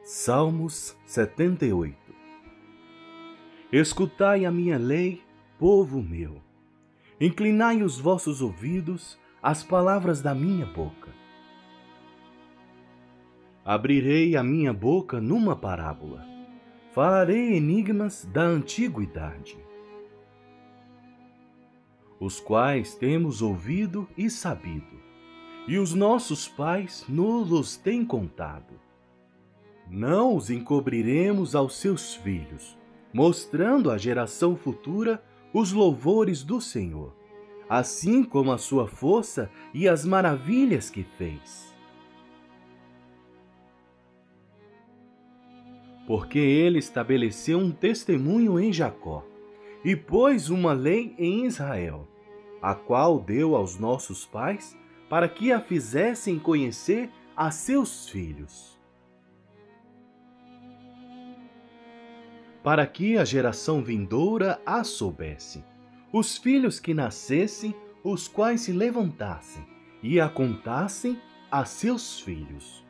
Salmos 78. Escutai a minha lei, povo meu. Inclinai os vossos ouvidos às palavras da minha boca. Abrirei a minha boca numa parábola. Falarei enigmas da antiguidade, os quais temos ouvido e sabido, e os nossos pais nos têm contado. Não os encobriremos aos seus filhos, mostrando à geração futura os louvores do Senhor, assim como a sua força e as maravilhas que fez. Porque ele estabeleceu um testemunho em Jacó e pôs uma lei em Israel, a qual deu aos nossos pais para que a fizessem conhecer a seus filhos, para que a geração vindoura a soubesse, os filhos que nascessem, os quais se levantassem e a contassem a seus filhos,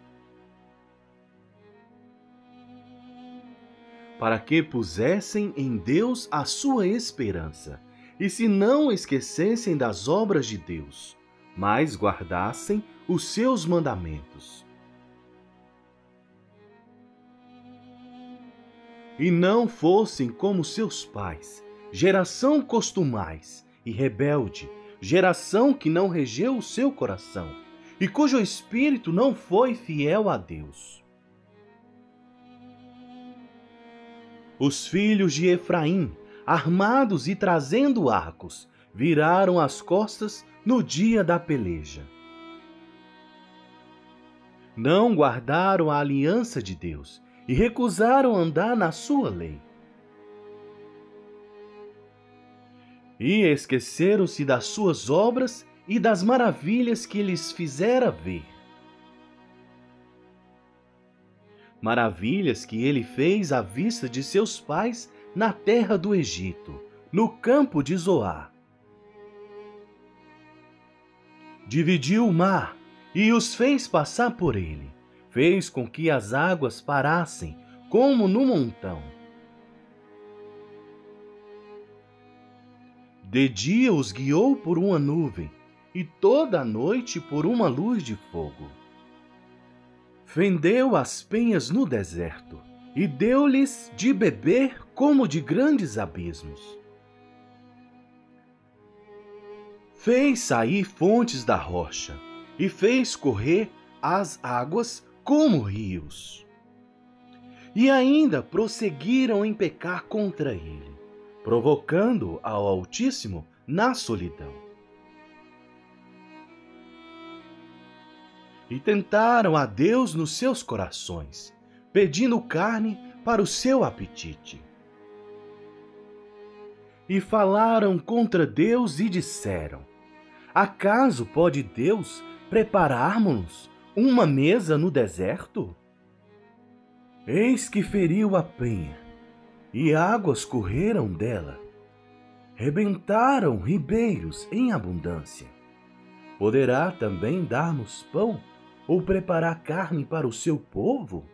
para que pusessem em Deus a sua esperança, e se não esquecessem das obras de Deus, mas guardassem os seus mandamentos. E não fossem como seus pais, geração costumais e rebelde, geração que não regeu o seu coração, e cujo espírito não foi fiel a Deus. Os filhos de Efraim, armados e trazendo arcos, viraram as costas no dia da peleja. Não guardaram a aliança de Deus e recusaram andar na sua lei. E esqueceram-se das suas obras e das maravilhas que lhes fizera ver. Maravilhas que ele fez à vista de seus pais na terra do Egito, no campo de Zoar. Dividiu o mar e os fez passar por ele. Fez com que as águas parassem, como no montão. De dia os guiou por uma nuvem, e toda a noite por uma luz de fogo. Fendeu as penhas no deserto, e deu-lhes de beber como de grandes abismos. Fez sair fontes da rocha, e fez correr as águas como rios. E ainda prosseguiram em pecar contra ele, provocando ao Altíssimo na solidão. E tentaram a Deus nos seus corações, pedindo carne para o seu apetite. E falaram contra Deus e disseram: acaso pode Deus preparar-nos uma mesa no deserto? Eis que feriu a penha, e águas correram dela. Rebentaram ribeiros em abundância. Poderá também dar-nos pão, ou preparar carne para o seu povo?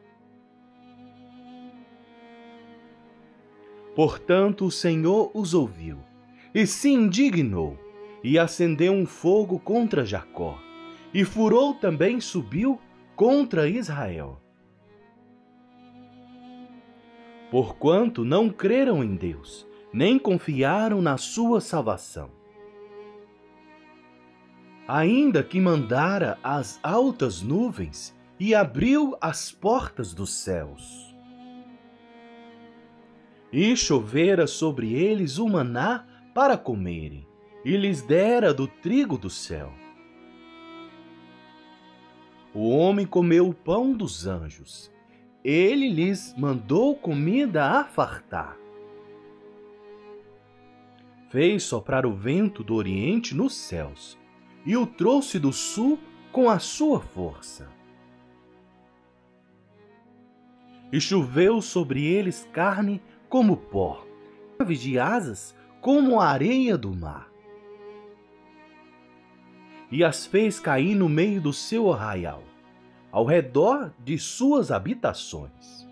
Portanto, o Senhor os ouviu, e se indignou, e acendeu um fogo contra Jacó, e furor também subiu contra Israel. Porquanto não creram em Deus, nem confiaram na sua salvação. Ainda que mandara as altas nuvens e abriu as portas dos céus, e chovera sobre eles o maná para comerem, e lhes dera do trigo do céu. O homem comeu o pão dos anjos. Ele lhes mandou comida a fartar. Fez soprar o vento do oriente nos céus, e o trouxe do sul com a sua força. E choveu sobre eles carne como pó, aves de asas como a areia do mar. E as fez cair no meio do seu arraial. ao redor de suas habitações.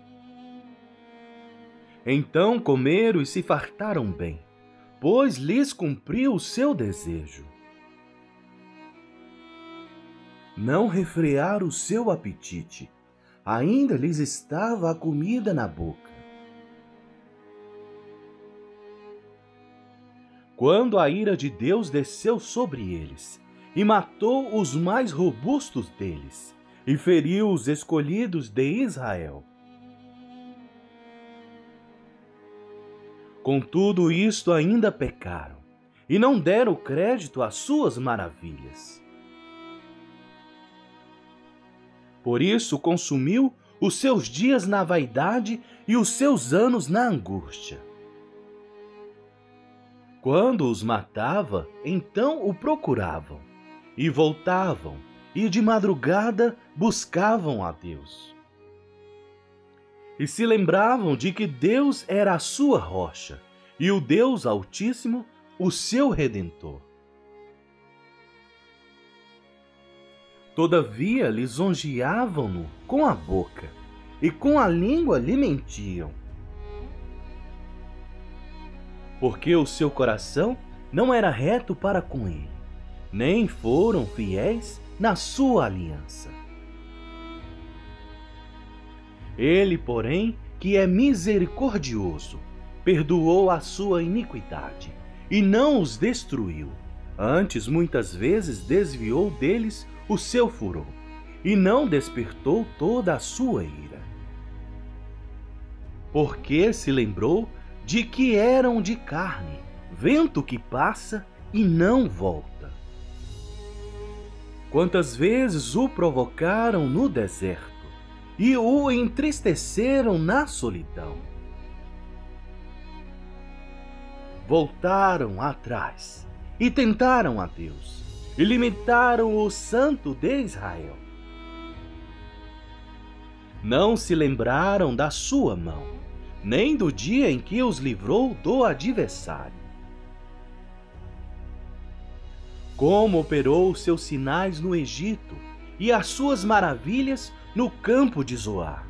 Então comeram e se fartaram bem, pois lhes cumpriu o seu desejo. Não refrearam o seu apetite, ainda lhes estava a comida na boca. Quando a ira de Deus desceu sobre eles, e matou os mais robustos deles, e feriu os escolhidos de Israel. Com tudo isto ainda pecaram, e não deram crédito às suas maravilhas. Por isso consumiu os seus dias na vaidade e os seus anos na angústia. Quando os matava, então o procuravam, e voltavam, e de madrugada buscavam a Deus. E se lembravam de que Deus era a sua rocha, e o Deus Altíssimo, o seu Redentor. Todavia lisonjeavam-no com a boca, e com a língua lhe mentiam. Porque o seu coração não era reto para com ele, nem foram fiéis na sua aliança. Ele, porém, que é misericordioso, perdoou a sua iniquidade, e não os destruiu. Antes, muitas vezes, desviou deles o seu furor, e não despertou toda a sua ira. Porque se lembrou de que eram de carne, vento que passa e não volta. Quantas vezes o provocaram no deserto, e o entristeceram na solidão. Voltaram atrás, e tentaram a Deus, e limitaram o Santo de Israel. Não se lembraram da sua mão, nem do dia em que os livrou do adversário. Como operou seus sinais no Egito e as suas maravilhas no campo de Zoar.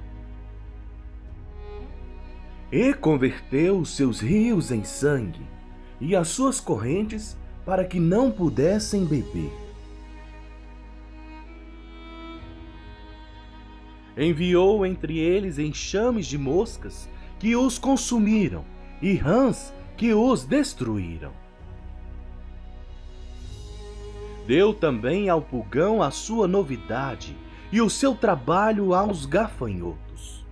E converteu os seus rios em sangue e as suas correntes para que não pudessem beber. Enviou entre eles enxames de moscas que os consumiram, e rãs que os destruíram. Deu também ao pulgão a sua novidade, e o seu trabalho aos gafanhotos.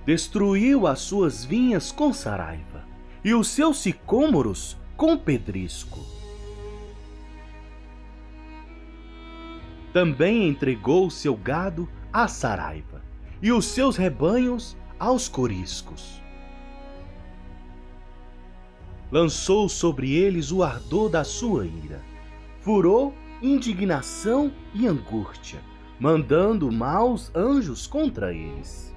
Destruiu as suas vinhas com saraiva, e os seus sicômoros com pedrisco. Também entregou o seu gado à saraiva, e os seus rebanhos aos coriscos. Lançou sobre eles o ardor da sua ira, furor, indignação e angústia, mandando maus anjos contra eles.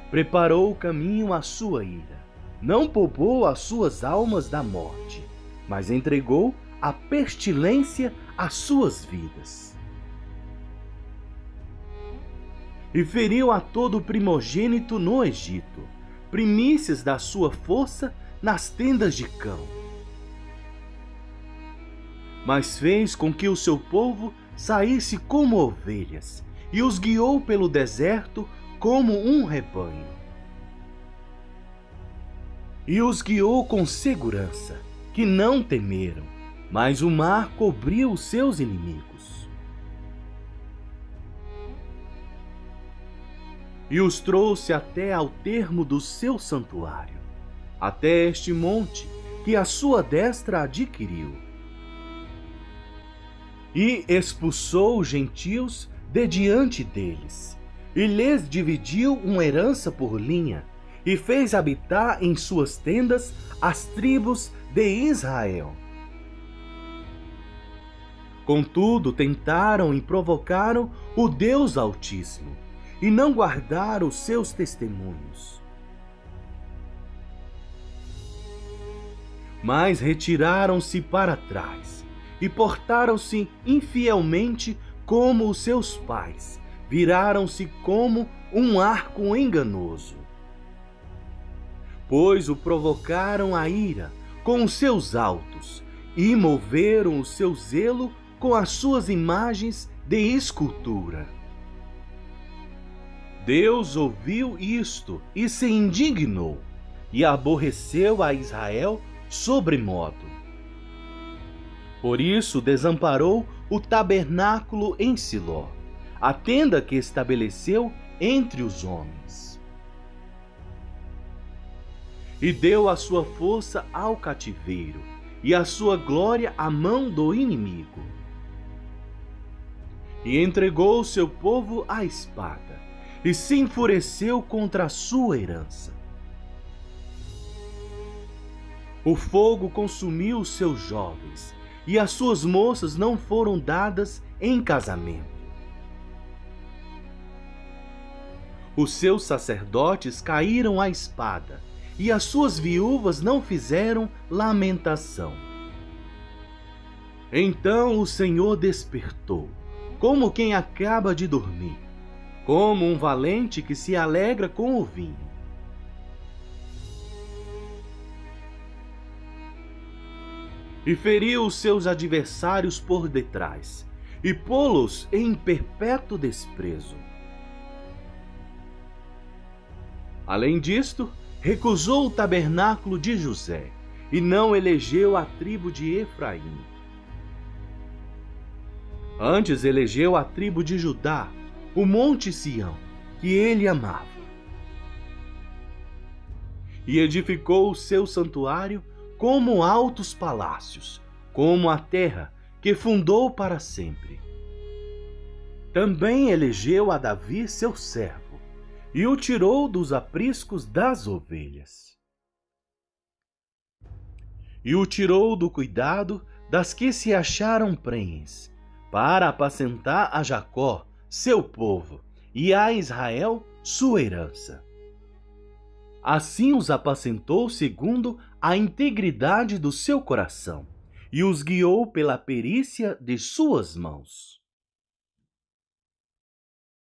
Preparou o caminho à sua ira, não poupou as suas almas da morte, mas entregou a pestilência às suas vidas. E feriu a todo primogênito no Egito, primícias da sua força nas tendas de cão. Mas fez com que o seu povo saísse como ovelhas, e os guiou pelo deserto como um rebanho. E os guiou com segurança, que não temeram, mas o mar cobriu os seus inimigos. E os trouxe até ao termo do seu santuário, até este monte que a sua destra adquiriu. E expulsou os gentios de diante deles, e lhes dividiu uma herança por linha, e fez habitar em suas tendas as tribos de Israel. Contudo, tentaram e provocaram o Deus Altíssimo, e não guardaram os seus testemunhos. Mas retiraram-se para trás, e portaram-se infielmente como os seus pais, viraram-se como um arco enganoso. Pois o provocaram a ira com os seus altos e moveram o seu zelo com as suas imagens de escultura. Deus ouviu isto e se indignou, e aborreceu a Israel sobremodo. Por isso desamparou o tabernáculo em Siló, a tenda que estabeleceu entre os homens. E deu a sua força ao cativeiro, e a sua glória à mão do inimigo. E entregou o seu povo à espada, e se enfureceu contra a sua herança. O fogo consumiu os seus jovens, e as suas moças não foram dadas em casamento. Os seus sacerdotes caíram à espada, e as suas viúvas não fizeram lamentação. Então o Senhor despertou, como quem acaba de dormir, como um valente que se alegra com o vinho. E feriu os seus adversários por detrás, e pô-los em perpétuo desprezo. Além disto, recusou o tabernáculo de José, e não elegeu a tribo de Efraim. Antes elegeu a tribo de Judá, o monte Sião, que ele amava. E edificou o seu santuário como altos palácios, como a terra que fundou para sempre. Também elegeu a Davi seu servo, e o tirou dos apriscos das ovelhas. E o tirou do cuidado das que se acharam prenhes, para apacentar a Jacó, seu povo, e a Israel, sua herança. Assim os apacentou segundo a integridade do seu coração, e os guiou pela perícia de suas mãos.